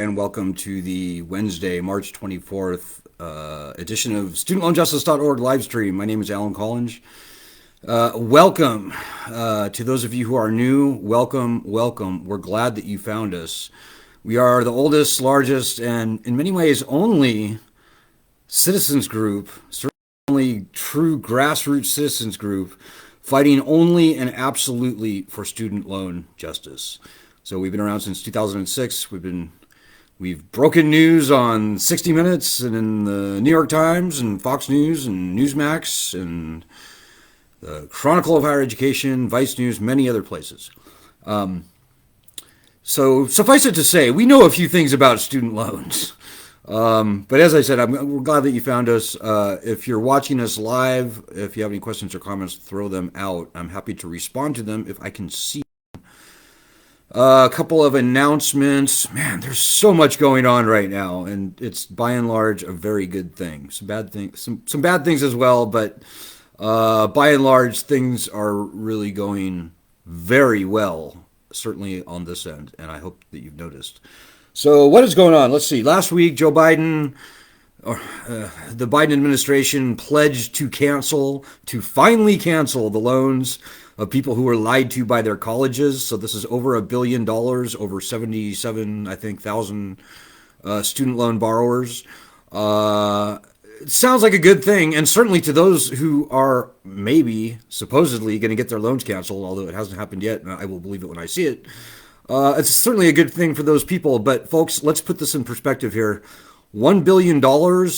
and welcome to the Wednesday, March 24th edition of StudentLoanJustice.org Livestream. My name is Alan Collins. Welcome to those of you who are new. Welcome. We're glad that you found us. We are the oldest, largest, and in many ways only citizens group, certainly true grassroots citizens group, fighting only and absolutely for student loan justice. So we've been around since 2006. We've broken news on 60 Minutes and in the New York Times and Fox News and Newsmax and the Chronicle of Higher Education, Vice News, many other places. So suffice it to say, we know a few things about student loans. But as I said, we're glad that you found us. If you're watching us live, if you have any questions or comments, throw them out. I'm happy to respond to them if I can see. A couple of announcements. Man, there's so much going on right now, and it's by and large a very good thing. Some bad things as well, but by and large, things are really going very well, certainly on this end, and I hope that you've noticed. So what is going on? Let's see. Last week, Joe Biden, the Biden administration pledged to finally cancel the loans of people who were lied to by their colleges. So this is over $1 billion, over 77, I think, thousand student loan borrowers. It sounds like a good thing, and certainly to those who are maybe supposedly going to get their loans canceled, although it hasn't happened yet, and I will believe it when I see it. It's certainly a good thing for those people, but folks, let's put this in perspective here. $1 billion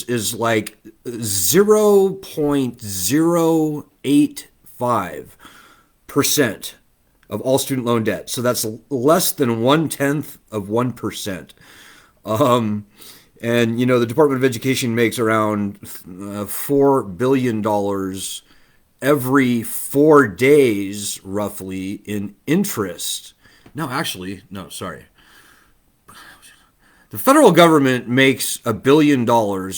is like 0.085% of all student loan debt. So that's less than 0.1%. And, you know, the Department of Education makes around $4 billion every 4 days, roughly, in interest. Sorry. The federal government makes $1 billion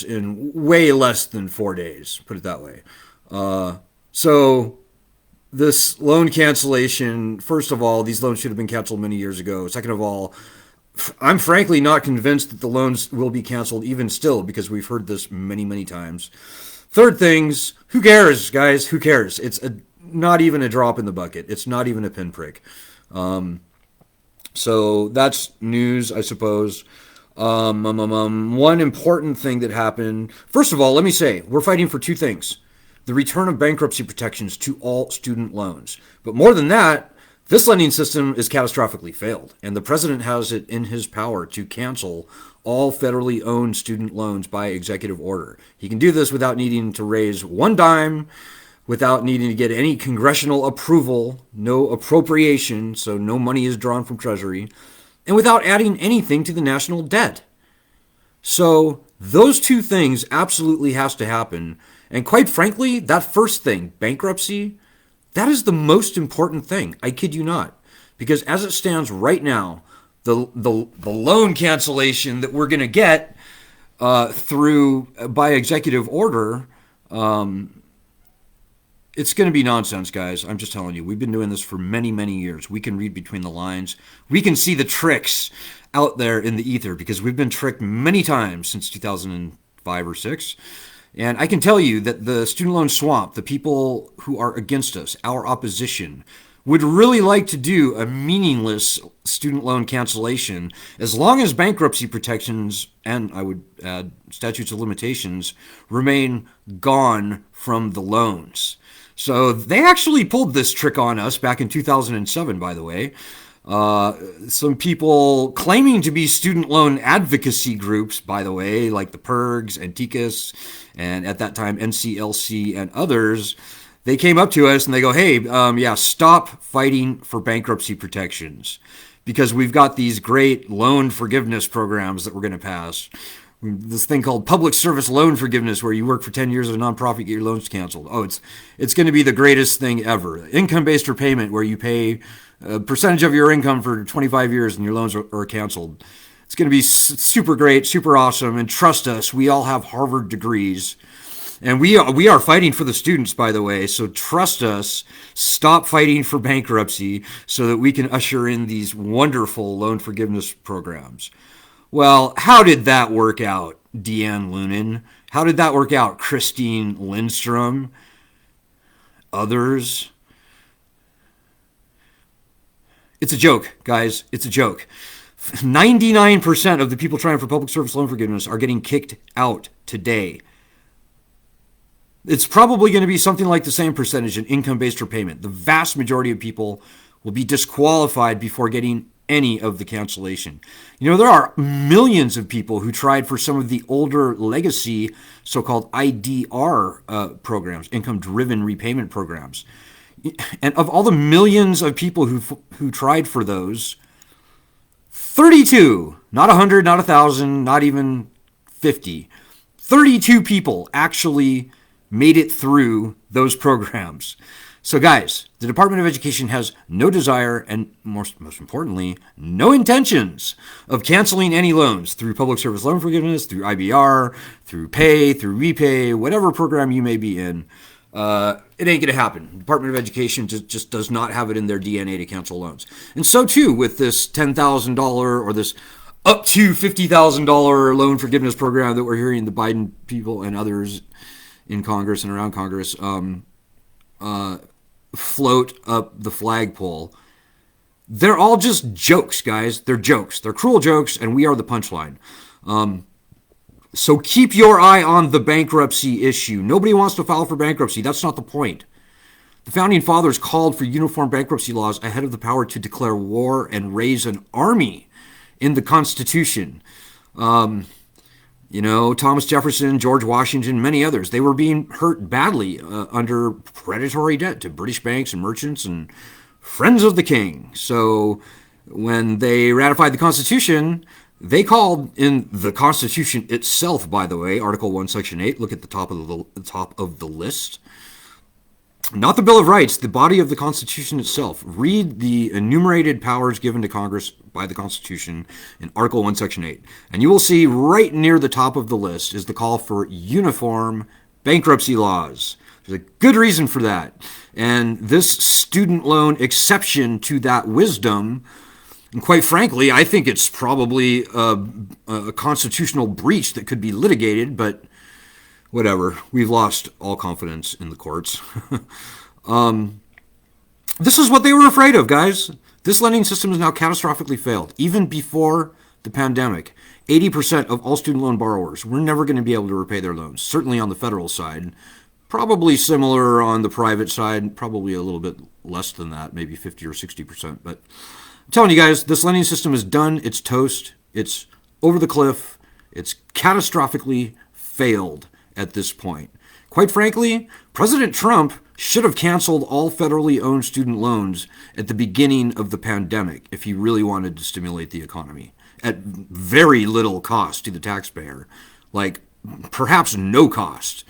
in way less than 4 days, put it that way. So this loan cancellation, first of all, these loans should have been canceled many years ago. Second of all, I'm frankly not convinced that the loans will be canceled even still, because we've heard this many, many times. Third things, who cares, guys? Who cares? It's not even a drop in the bucket. It's not even a pinprick. So that's news, I suppose. One important thing that happened, first of all, let me say, we're fighting for two things. The return of bankruptcy protections to all student loans. But more than that, this lending system is catastrophically failed, and the president has it in his power to cancel all federally owned student loans by executive order. He can do this without needing to raise one dime, without needing to get any congressional approval, no appropriation, so no money is drawn from Treasury, and without adding anything to the national debt. So those two things absolutely has to happen. And quite frankly, that first thing, bankruptcy, that is the most important thing. I kid you not. Because as it stands right now, the loan cancellation that we're going to get through by executive order, it's going to be nonsense, guys. I'm just telling you. We've been doing this for many, many years. We can read between the lines. We can see the tricks out there in the ether, because we've been tricked many times since 2005 or 6. And I can tell you that the student loan swamp, the people who are against us, our opposition, would really like to do a meaningless student loan cancellation as long as bankruptcy protections, and I would add statutes of limitations, remain gone from the loans. So they actually pulled this trick on us back in 2007, by the way. Some people claiming to be student loan advocacy groups, by the way, like the PERGs and TICAS, and at that time NCLC and others, they came up to us and they go, hey, stop fighting for bankruptcy protections, because we've got these great loan forgiveness programs that we're going to pass. This thing called public service loan forgiveness, where you work for 10 years at a nonprofit, get your loans canceled. Oh, it's going to be the greatest thing ever. Income-based repayment, where you pay a percentage of your income for 25 years and your loans are canceled. It's going to be super great, super awesome, and trust us, we all have Harvard degrees. And we are fighting for the students, by the way, so trust us. Stop fighting for bankruptcy so that we can usher in these wonderful loan forgiveness programs. Well, how did that work out, Deanne Lunin? How did that work out, Christine Lindstrom? Others? It's a joke, guys. It's a joke. 99% of the people trying for public service loan forgiveness are getting kicked out today. It's probably going to be something like the same percentage in income-based repayment. The vast majority of people will be disqualified before getting any of the cancellation. You know, there are millions of people who tried for some of the older legacy so-called IDR programs, income-driven repayment programs. And of all the millions of people who tried for those, 32, not 100, not 1,000, not even 50, 32 people actually made it through those programs. So guys, the Department of Education has no desire and most importantly, no intentions of canceling any loans through public service loan forgiveness, through IBR, through pay, through repay, whatever program you may be in. It ain't going to happen. The Department of Education just does not have it in their DNA to cancel loans. And so too with this $10,000 or this up to $50,000 loan forgiveness program that we're hearing the Biden people and others in Congress and around Congress float up the flagpole. They're all just jokes, guys. They're jokes. They're cruel jokes, and we are the punchline. So keep your eye on the bankruptcy issue. Nobody wants to file for bankruptcy. That's not the point. The Founding Fathers called for uniform bankruptcy laws ahead of the power to declare war and raise an army in the Constitution. You know, Thomas Jefferson, George Washington, many others, they were being hurt badly under predatory debt to British banks and merchants and friends of the king. So when they ratified the Constitution, they called in the Constitution itself, by the way, Article 1, Section 8, look at the top of the list. Not the Bill of Rights, the body of the Constitution itself. Read the enumerated powers given to Congress by the Constitution in Article 1, Section 8. And you will see right near the top of the list is the call for uniform bankruptcy laws. There's a good reason for that. And this student loan exception to that wisdom, and quite frankly, I think it's probably a constitutional breach that could be litigated, but whatever. We've lost all confidence in the courts. This is what they were afraid of, guys. This lending system has now catastrophically failed. Even before the pandemic, 80% of all student loan borrowers were never going to be able to repay their loans, certainly on the federal side. Probably similar on the private side, probably a little bit less than that, maybe 50 or 60%. But I'm telling you guys, this lending system is done. It's toast. It's over the cliff. It's catastrophically failed at this point. Quite frankly, President Trump should have canceled all federally owned student loans at the beginning of the pandemic if he really wanted to stimulate the economy at very little cost to the taxpayer, like perhaps no cost.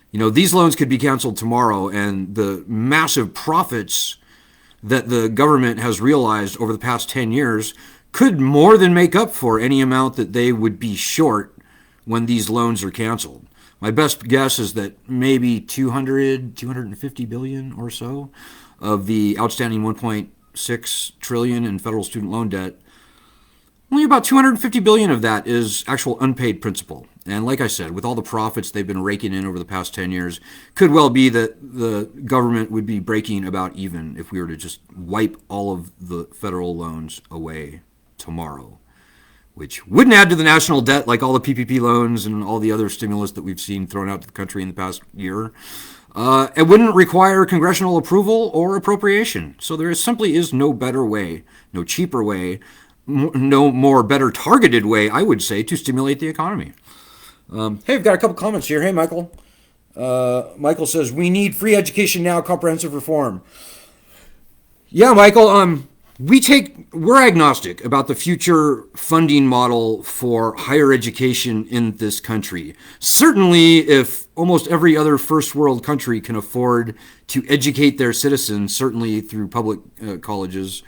You know, these loans could be canceled tomorrow, and the massive profits that the government has realized over the past 10 years could more than make up for any amount that they would be short when these loans are canceled. My best guess is that maybe 250 billion or so of the outstanding 1.6 trillion in federal student loan debt, only about 250 billion of that is actual unpaid principal. And like I said, with all the profits they've been raking in over the past 10 years, could well be that the government would be breaking about even if we were to just wipe all of the federal loans away tomorrow, which wouldn't add to the national debt like all the PPP loans and all the other stimulus that we've seen thrown out to the country in the past year. It wouldn't require congressional approval or appropriation. So there simply is no better way, no cheaper way, no more better targeted way, I would say, to stimulate the economy. Hey, we've got a couple comments here. Hey, Michael. Michael says, we need free education now, comprehensive reform. Yeah, Michael, we're agnostic about the future funding model for higher education in this country. Certainly, if almost every other first world country can afford to educate their citizens, certainly through public colleges,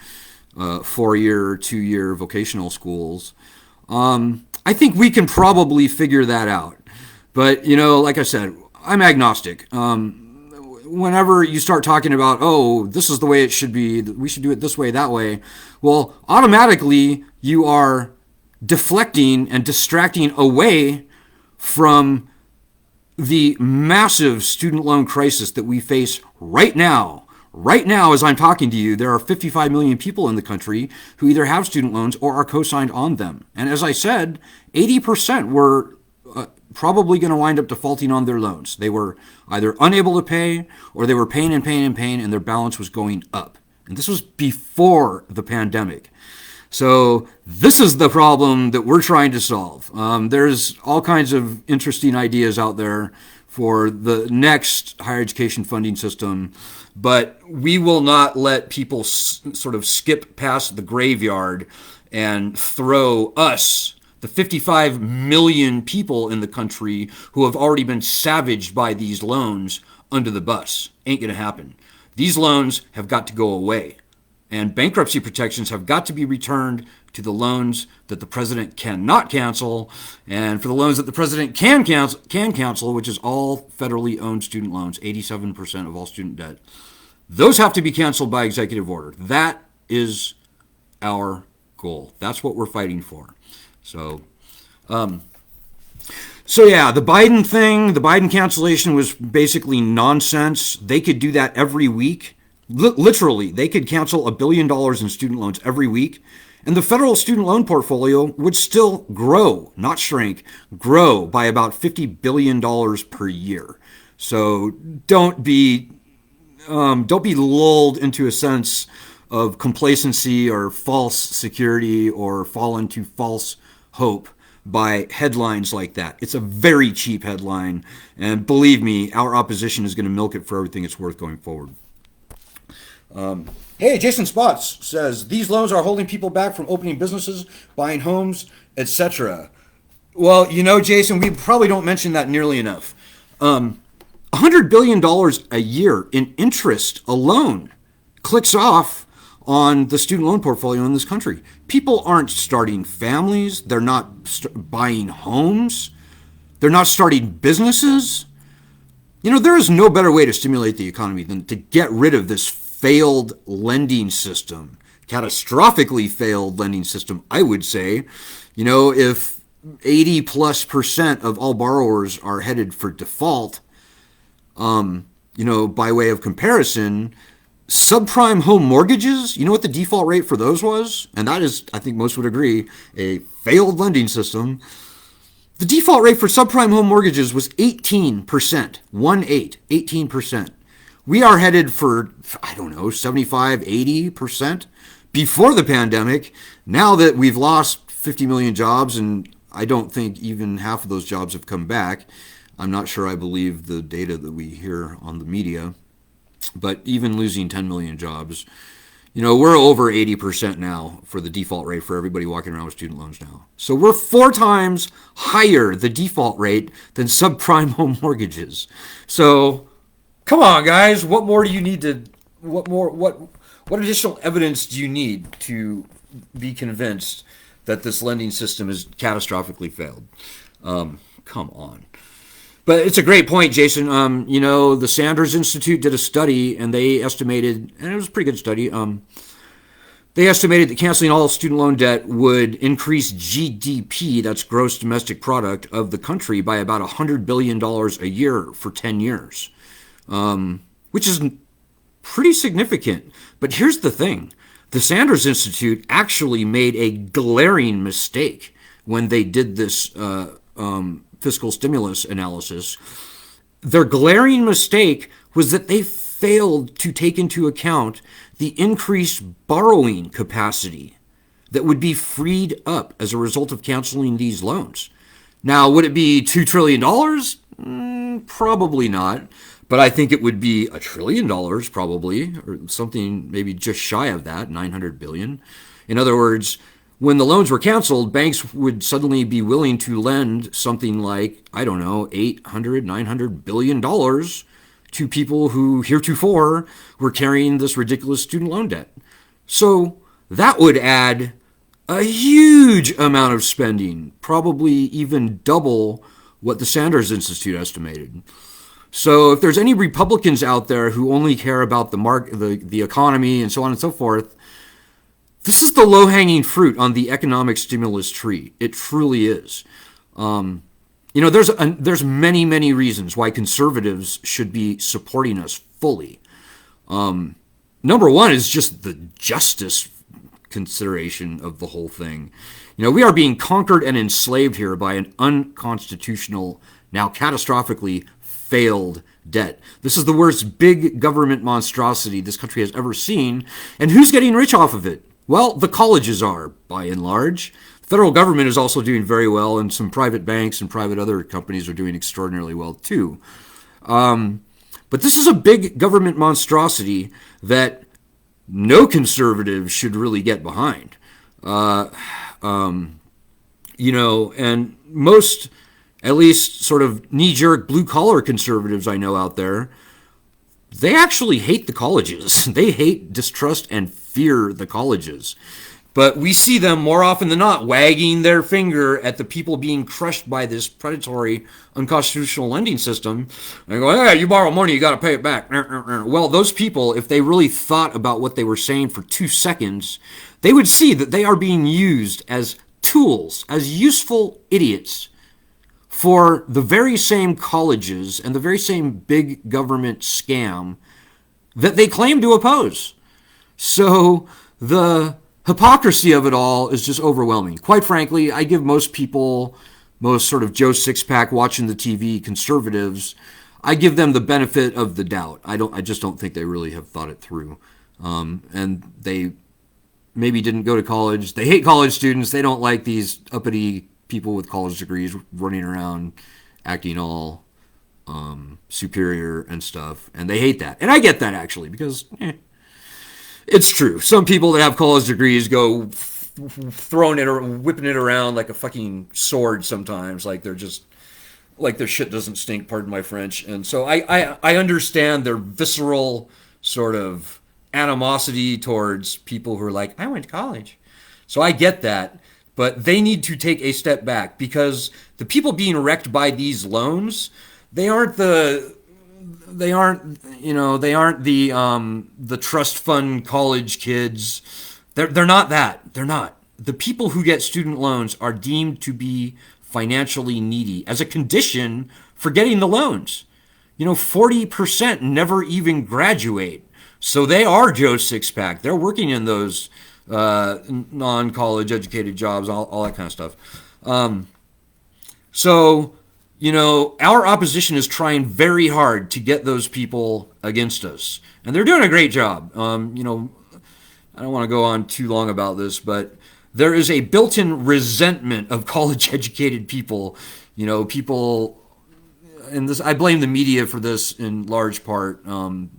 4-year, 2-year vocational schools, I think we can probably figure that out. But, you know, like I said, I'm agnostic. Whenever you start talking about, oh, this is the way it should be, we should do it this way, that way, well, automatically you are deflecting and distracting away from the massive student loan crisis that we face right now. Right now, as I'm talking to you, there are 55 million people in the country who either have student loans or are co-signed on them. And as I said, 80% were probably going to wind up defaulting on their loans. They were either unable to pay or they were paying and paying and paying, and their balance was going up. And this was before the pandemic. So this is the problem that we're trying to solve. There's all kinds of interesting ideas out there for the next higher education funding system, but we will not let people sort of skip past the graveyard and throw us, the 55 million people in the country who have already been savaged by these loans, under the bus. Ain't going to happen. These loans have got to go away. And bankruptcy protections have got to be returned to the loans that the president cannot cancel, and for the loans that the president can cancel, which is all federally owned student loans, 87% of all student debt, those have to be canceled by executive order. That is our goal. That's what we're fighting for. So yeah, the Biden thing, the Biden cancellation was basically nonsense. They could do that every week. Literally, they could cancel $1 billion in student loans every week, and the federal student loan portfolio would still grow, not shrink, grow by about $50 billion per year. So don't be lulled into a sense of complacency or false security or fall into false hope by headlines like that. It's a very cheap headline, and believe me, our opposition is going to milk it for everything it's worth going forward. Hey, Jason Spots says, these loans are holding people back from opening businesses, buying homes, etc. Well, Jason, we probably don't mention that nearly enough. $100 billion a year in interest alone clicks off on the student loan portfolio in this country. People aren't starting families. They're not buying homes. They're not starting businesses. There is no better way to stimulate the economy than to get rid of this failed lending system, catastrophically failed lending system, I would say. If 80+% of all borrowers are headed for default, by way of comparison, subprime home mortgages, you know what the default rate for those was? And that is, I think most would agree, a failed lending system. The default rate for subprime home mortgages was 18%, 18%. We are headed for, 75, 80% before the pandemic. Now that we've lost 50 million jobs, and I don't think even half of those jobs have come back. I'm not sure I believe the data that we hear on the media. But even losing 10 million jobs, we're over 80% now for the default rate for everybody walking around with student loans now. So we're 4 times higher, the default rate, than subprime home mortgages. So come on, guys. What more do you need to, what additional evidence do you need to be convinced that this lending system is catastrophically failed? Come on. But it's a great point, Jason. The Sanders Institute did a study, and they estimated, and it was a pretty good study, they estimated that canceling all student loan debt would increase GDP, that's gross domestic product, of the country by about $100 billion a year for 10 years, which is pretty significant. But here's the thing. The Sanders Institute actually made a glaring mistake when they did this fiscal stimulus analysis. Their glaring mistake was that they failed to take into account the increased borrowing capacity that would be freed up as a result of canceling these loans. Now, would it be $2 trillion? Probably not. But I think it would be $1 trillion probably, or something maybe just shy of that, $900 billion. In other words, when the loans were canceled, banks would suddenly be willing to lend something like, $800, $900 billion to people who heretofore were carrying this ridiculous student loan debt. So that would add a huge amount of spending, probably even double what the Sanders Institute estimated. So if there's any Republicans out there who only care about the economy and so on and so forth, This is the low-hanging fruit on the economic stimulus tree. It truly is. There's many, many reasons why conservatives should be supporting us fully. Number one is just the justice consideration of the whole thing. We are being conquered and enslaved here by an unconstitutional, now catastrophically failed debt. This is the worst big government monstrosity this country has ever seen. And who's getting rich off of it? Well, the colleges are, by and large. The federal government is also doing very well, and some private banks and private other companies are doing extraordinarily well, too. But this is a big government monstrosity that no conservative should really get behind. And most, at least sort of knee-jerk blue-collar conservatives I know out there, they actually hate the colleges. They hate, distrust, and fear the colleges. But we see them more often than not wagging their finger at the people being crushed by this predatory, unconstitutional lending system. They go, hey, you borrow money, you got to pay it back. Well, those people, if they really thought about what they were saying for 2 seconds, they would see that they are being used as tools, as useful idiots for the very same colleges and the very same big government scam that they claim to oppose. So the hypocrisy of it all is just overwhelming. Quite frankly, I give most people, most sort of Joe Sixpack watching the TV conservatives, I give them the benefit of the doubt. I just don't think they really have thought it through. And they maybe didn't go to college. They hate college students. They don't like these uppity people with college degrees running around acting all superior and stuff. And they hate that. And I get that, actually, because it's true. Some people that have college degrees go throwing it or whipping it around like a fucking sword sometimes. Like they're just, like their shit doesn't stink, pardon my French. And so I understand their visceral sort of animosity towards people who are like, I went to college. So I get that. But they need to take a step back, because the people being wrecked by these loans, they aren't the trust fund college kids. They're not that. They're not. The people who get student loans are deemed to be financially needy as a condition for getting the loans. 40% never even graduate. So they are Joe Sixpack. They're working in those non-college educated jobs, all that kind of stuff. So our opposition is trying very hard to get those people against us. And they're doing a great job. I don't want to go on too long about this, but there is a built-in resentment of college-educated people. People, and this, I blame the media for this in large part.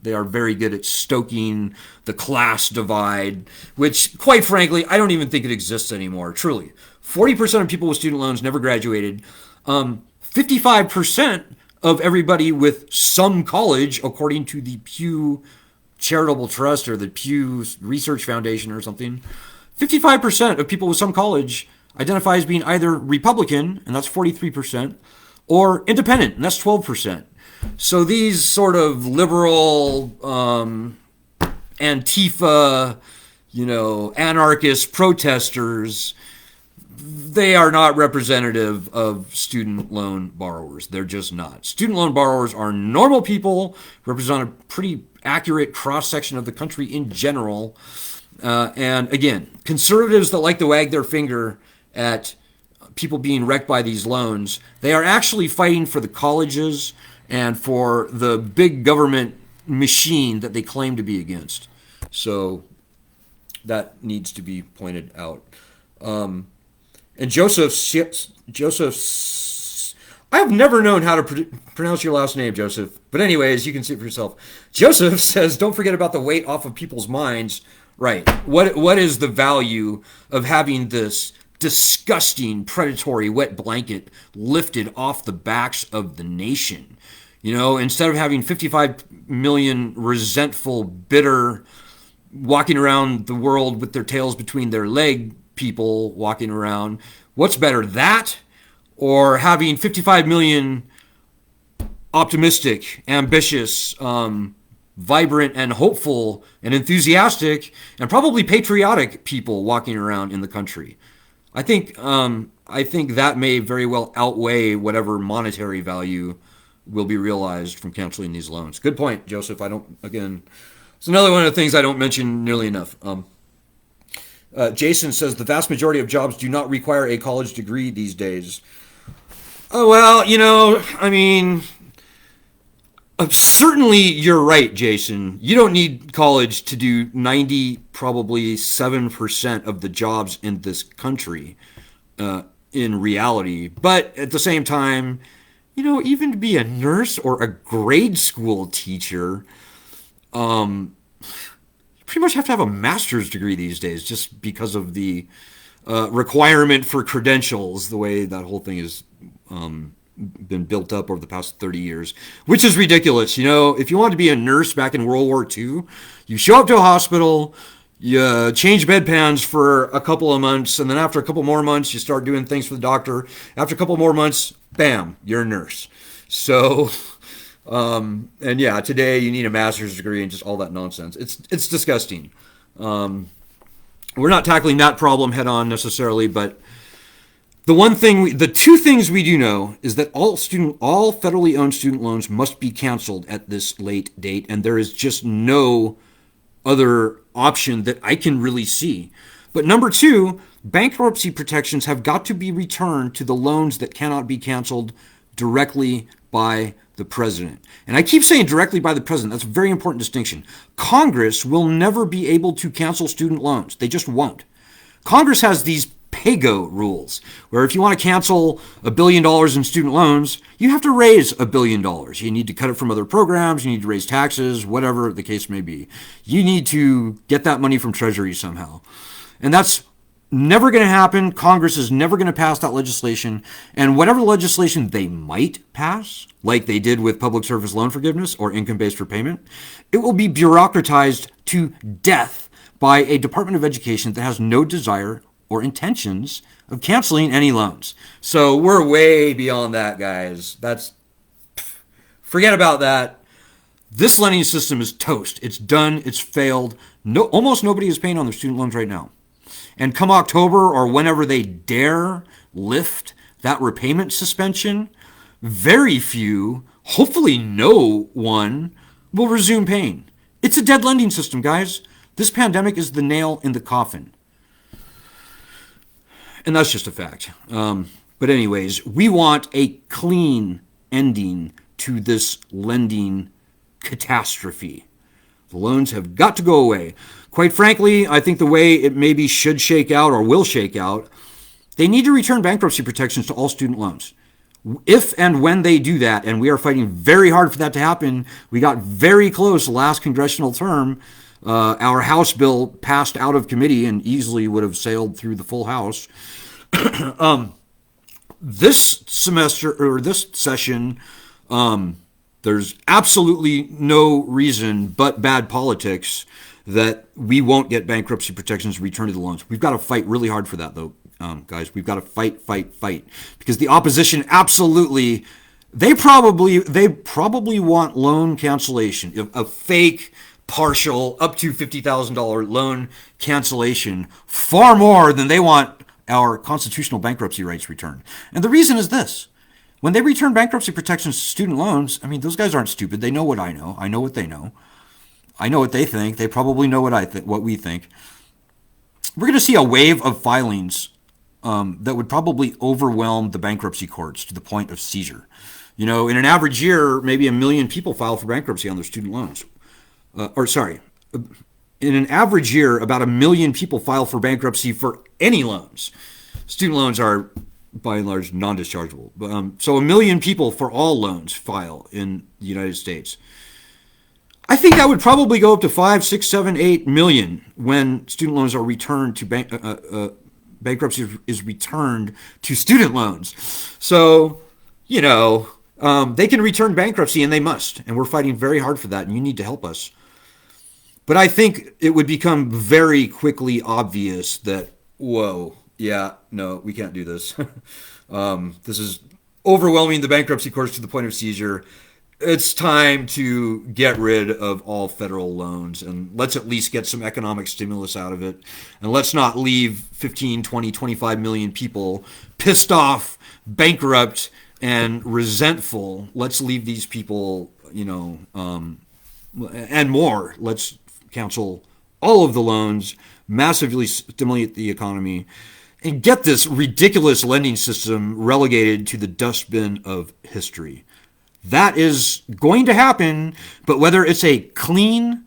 They are very good at stoking the class divide, which, quite frankly, I don't even think it exists anymore, truly. 40% of people with student loans never graduated. 55% of everybody with some college, according to the Pew Charitable Trust or the Pew Research Foundation or something, 55% of people with some college identify as being either Republican, and that's 43%, or independent, and that's 12%. So these sort of liberal, Antifa, anarchist protesters, they are not representative of student loan borrowers. They're just not. Student loan borrowers are normal people, represent a pretty accurate cross-section of the country in general. And again, conservatives that like to wag their finger at people being wrecked by these loans, they are actually fighting for the colleges and for the big government machine that they claim to be against. So that needs to be pointed out. And Joseph, I have never known how to pronounce your last name, Joseph. But anyways, you can see it for yourself. Joseph says, don't forget about the weight off of people's minds. Right. What is the value of having this disgusting, predatory, wet blanket lifted off the backs of the nation? Instead of having 55 million resentful, bitter, walking around the world with their tails between their leg people walking around, what's better, that or having 55 million optimistic, ambitious, vibrant and hopeful and enthusiastic and probably patriotic people walking around in the country. I think that may very well outweigh whatever monetary value will be realized from canceling these loans. Good point, Joseph. I don't, again, it's another one of the things I don't mention nearly enough. Jason says the vast majority of jobs do not require a college degree these days. Oh, well, I mean, certainly you're right, Jason. You don't need college to do 90, probably 7% of the jobs in this country in reality. But at the same time, even to be a nurse or a grade school teacher, you pretty much have to have a master's degree these days just because of the requirement for credentials, the way that whole thing has been built up over the past 30 years, which is ridiculous. If you wanted to be a nurse back in World War II, you show up to a hospital, you change bedpans for a couple of months, and then after a couple more months, you start doing things for the doctor. After a couple more months, bam, you're a nurse. So, and yeah, today you need a master's degree and just all that nonsense. It's disgusting. We're not tackling that problem head on necessarily, but the two things we do know is that all federally owned student loans must be canceled at this late date, and there is just no other option that I can really see. But number two, bankruptcy protections have got to be returned to the loans that cannot be canceled directly by the president. And I keep saying directly by the president. That's a very important distinction. Congress will never be able to cancel student loans. They just won't. Congress has these pay-go rules, where if you want to cancel $1 billion in student loans, you have to raise $1 billion. You need to cut it from other programs, you need to raise taxes, whatever the case may be. You need to get that money from Treasury somehow. And that's never going to happen. Congress is never going to pass that legislation. And whatever legislation they might pass, like they did with public service loan forgiveness or income-based repayment, it will be bureaucratized to death by a Department of Education that has no desire or intentions of canceling any loans. So we're way beyond that, guys. Forget about that. This lending system is toast. It's done. It's failed. Almost nobody is paying on their student loans right now. And come October or whenever they dare lift that repayment suspension, very few, hopefully no one, will resume paying. It's a dead lending system, guys. This pandemic is the nail in the coffin. And that's just a fact. But anyways, we want a clean ending to this lending catastrophe. The loans have got to go away. Quite frankly, I think the way it maybe should shake out or will shake out, they need to return bankruptcy protections to all student loans. If and when they do that, and we are fighting very hard for that to happen, we got very close last congressional term. Our House bill passed out of committee and easily would have sailed through the full House. This semester or this session, there's absolutely no reason but bad politics that we won't get bankruptcy protections returned to the loans. We've got to fight really hard for that, though, guys. We've got to fight, because the opposition absolutely, they probably want loan cancellation, a fake partial up to $50,000 loan cancellation far more than they want our constitutional bankruptcy rights returned. And the reason is this. When they return bankruptcy protections to student loans, I mean, those guys aren't stupid. They know what I know. I know what they know. I know what they think. They probably know what we think. We're going to see a wave of filings that would probably overwhelm the bankruptcy courts to the point of seizure. In an average year, maybe 1 million people file for bankruptcy on their student loans. In an average year, about 1 million people file for bankruptcy for any loans. Student loans are, by and large, non-dischargeable. So 1 million people for all loans file in the United States. I think that would probably go up to 5, 6, 7, 8 million when student loans are returned to bankruptcy is returned to student loans. So, they can return bankruptcy, and they must. And we're fighting very hard for that, and you need to help us. But I think it would become very quickly obvious that, whoa, yeah, no, we can't do this. This is overwhelming the bankruptcy courts to the point of seizure. it's time to get rid of all federal loans, and let's at least get some economic stimulus out of it. And let's not leave 15, 20, 25 million people pissed off, bankrupt, and resentful. Let's leave these people, and more. Let's cancel all of the loans, massively stimulate the economy, and get this ridiculous lending system relegated to the dustbin of history. That is going to happen, but whether it's a clean,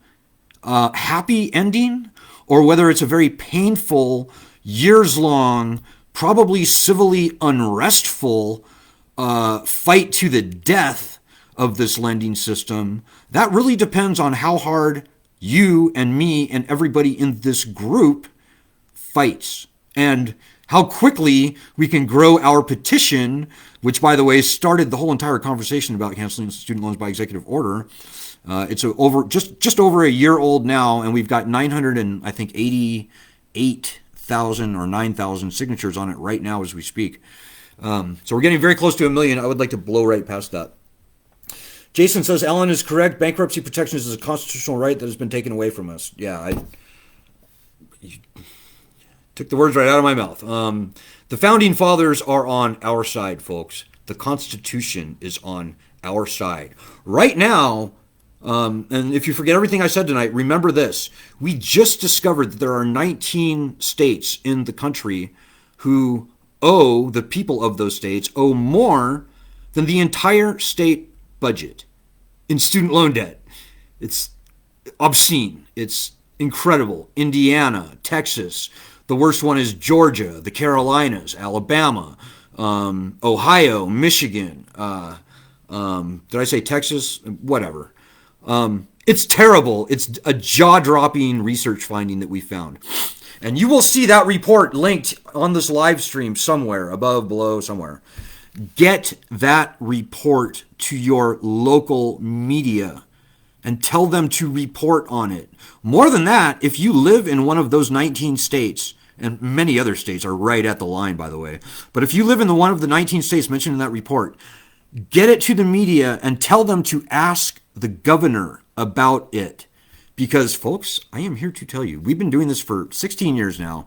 happy ending, or whether it's a very painful, years-long, probably civilly unrestful fight to the death of this lending system, that really depends on how hard you and me and everybody in this group fights, and how quickly we can grow our petition, which, by the way, started the whole entire conversation about canceling student loans by executive order. It's just over a year old now, and we've got 988,000 or 9,000 signatures on it right now as we speak. So we're getting very close to 1 million. I would like to blow right past that. Jason says, Alan is correct. Bankruptcy protections is a constitutional right that has been taken away from us. Yeah, you took the words right out of my mouth. The founding fathers are on our side, folks. The Constitution is on our side. Right now, and if you forget everything I said tonight, remember this. We just discovered that there are 19 states in the country who owe, the people of those states, owe more than the entire state budget in student loan debt. It's obscene. It's incredible. Indiana, Texas. The worst one is Georgia, the Carolinas, Alabama, Ohio, Michigan. Did I say Texas? Whatever. It's terrible. It's a jaw-dropping research finding that we found. And you will see that report linked on this live stream somewhere, above, below, somewhere. Get that report to your local media and tell them to report on it. More than that, if you live in one of those 19 states, and many other states are right at the line, by the way, but if you live in one of the 19 states mentioned in that report, get it to the media and tell them to ask the governor about it. Because, folks, I am here to tell you, we've been doing this for 16 years now,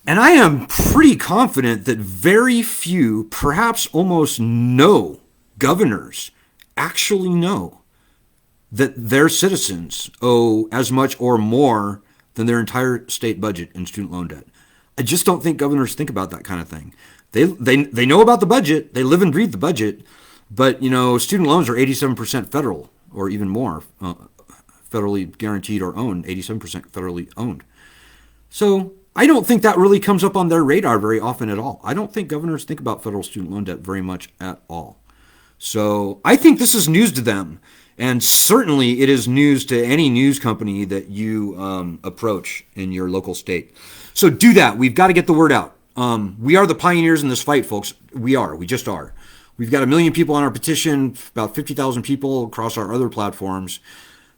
and I am pretty confident that very few, perhaps almost no, governors actually know that their citizens owe as much or more than their entire state budget in student loan debt. I just don't think governors think about that kind of thing. They know about the budget. They live and breathe the budget. But, student loans are 87% federal, or even more, federally guaranteed or owned, 87% federally owned. So I don't think that really comes up on their radar very often at all. I don't think governors think about federal student loan debt very much at all. So I think this is news to them. And certainly it is news to any news company that you approach in your local state. So do that. We've got to get the word out. We are the pioneers in this fight, folks. We are. We just are. We've got 1 million people on our petition, about 50,000 people across our other platforms.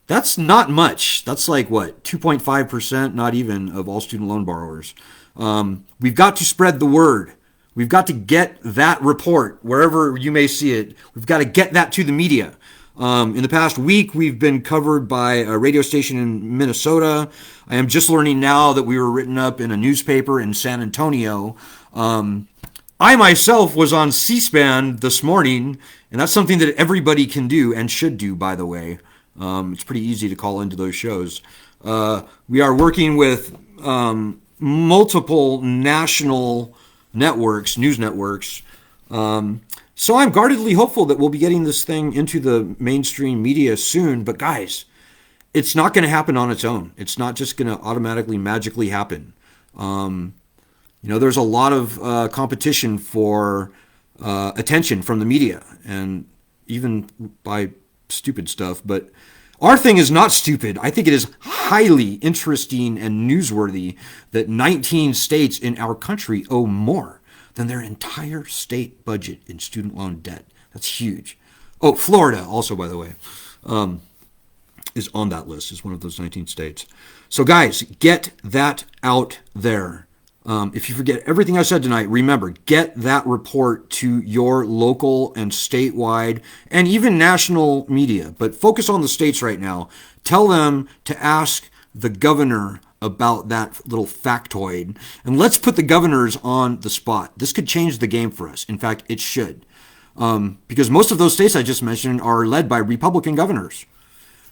That's not much. That's like, 2.5%, not even, of all student loan borrowers. We've got to spread the word. We've got to get that report, wherever you may see it. We've got to get that to the media. In the past week, we've been covered by a radio station in Minnesota. I am just learning now that we were written up in a newspaper in San Antonio. I myself was on C-SPAN this morning, and that's something that everybody can do and should do, by the way. It's pretty easy to call into those shows. We are working with multiple national networks, news networks. So I'm guardedly hopeful that we'll be getting this thing into the mainstream media soon. But guys, it's not going to happen on its own. It's not just going to automatically, magically happen. There's a lot of competition for attention from the media, and even by stupid stuff. But our thing is not stupid. I think it is highly interesting and newsworthy that 19 states in our country owe more than their entire state budget in student loan debt. That's huge. Oh, Florida also, by the way, is on that list, is one of those 19 states. So guys, get that out there. If you forget everything I said tonight, remember, get that report to your local and statewide and even national media. But focus on the states right now. Tell them to ask the governor about that little factoid. And let's put the governors on the spot. This could change the game for us. In fact, it should. Because most of those states I just mentioned are led by Republican governors.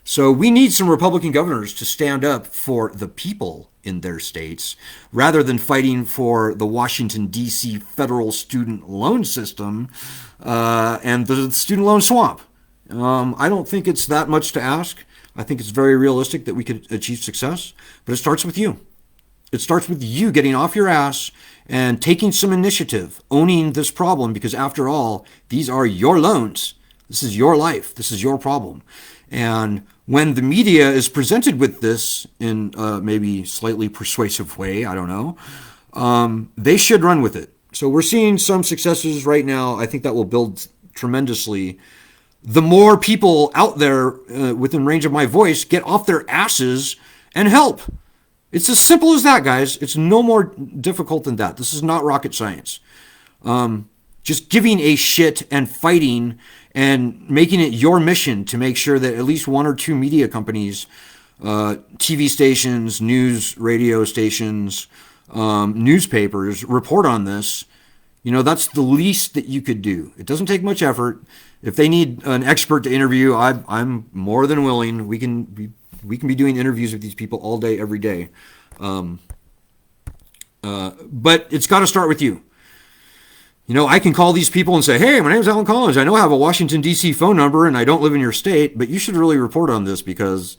So we need some Republican governors to stand up for the people in their states rather than fighting for the Washington, D.C. federal student loan system and the student loan swamp. I don't think it's that much to ask. I think it's very realistic that we could achieve success, but it starts with you. It starts with you getting off your ass and taking some initiative, owning this problem, because after all, these are your loans. This is your life. This is your problem. And when the media is presented with this in maybe slightly persuasive way, I don't know, they should run with it. So we're seeing some successes right now. I think that will build tremendously. The more people out there within range of my voice get off their asses and help. It's as simple as that, guys. It's no more difficult than that. This is not rocket science. Just giving a shit and fighting and making it your mission to make sure that at least one or two media companies, TV stations, news, radio stations, newspapers report on this. You know, that's the least that you could do. It doesn't take much effort. If they need an expert to interview, I'm more than willing. We can be doing interviews with these people all day, every day. But it's got to start with you. You know, I can call these people and say, hey, my name's Alan Collins. I know I have a Washington, D.C. phone number and I don't live in your state, but you should really report on this because,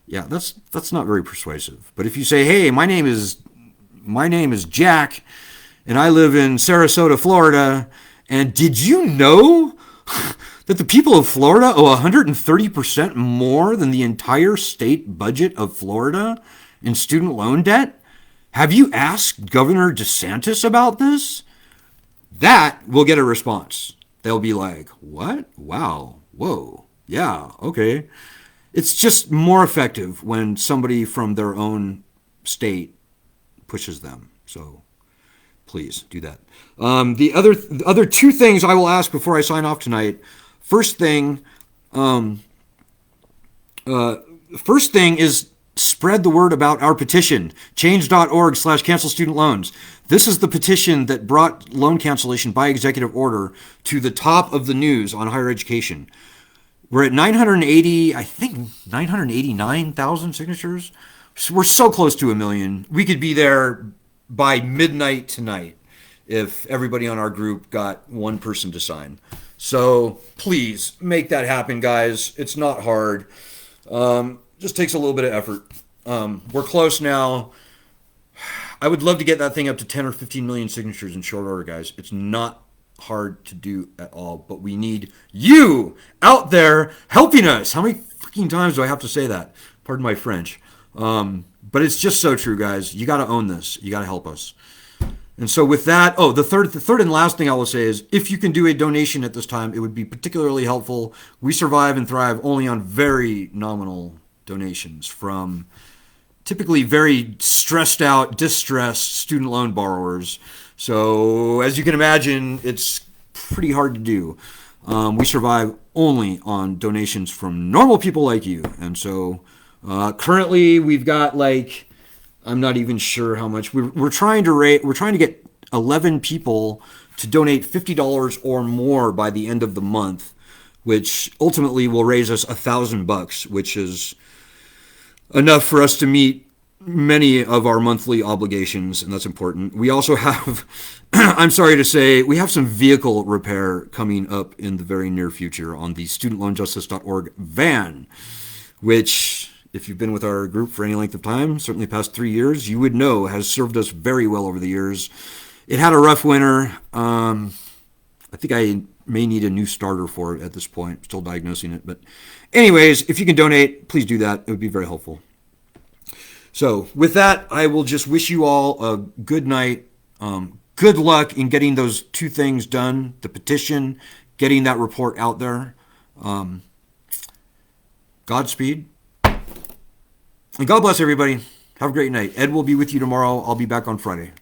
yeah, that's not very persuasive. But if you say, hey, my name is Jack and I live in Sarasota, Florida, and did you know that the people of Florida owe 130% more than the entire state budget of Florida in student loan debt? Have you asked Governor DeSantis about this? That will get a response. They'll be like, what? Wow. Whoa. Yeah. Okay. It's just more effective when somebody from their own state pushes them. So please do that. The other two things I will ask before I sign off tonight. First thing is spread the word about our petition, change.org/cancel student loans. This is the petition that brought loan cancellation by executive order to the top of the news on higher education. We're at 989,000 signatures. So we're so close to 1 million. We could be there by midnight tonight if everybody on our group got one person to sign. So please make that happen, guys. It's not hard. Just takes a little bit of effort. We're close now. I would love to get that thing up to 10 or 15 million signatures in short order, guys. It's not hard to do at all, but we need you out there helping us. How many fucking times do I have to say that? Pardon my French. But it's just so true, guys. You got to own this. You got to help us. And so with that, the third and last thing I will say is if you can do a donation at this time, it would be particularly helpful. We survive and thrive only on very nominal donations from typically very stressed out, distressed student loan borrowers. So as you can imagine, it's pretty hard to do. We survive only on donations from normal people like you. And so currently we've got I'm not even sure how much we're trying to get 11 people to donate $50 or more by the end of the month, which ultimately will raise us $1,000, which is enough for us to meet many of our monthly obligations, and that's important. We also have, I'm sorry to say, we have some vehicle repair coming up in the very near future on the studentloanjustice.org van, which, if you've been with our group for any length of time, certainly past 3 years, you would know has served us very well over the years. It had a rough winter. I think I may need a new starter for it at this point. Still diagnosing it. But anyways, if you can donate, please do that. It would be very helpful. So with that, I will just wish you all a good night. Good luck in getting those two things done. The petition, getting that report out there. Godspeed. And God bless everybody. Have a great night. Ed will be with you tomorrow. I'll be back on Friday.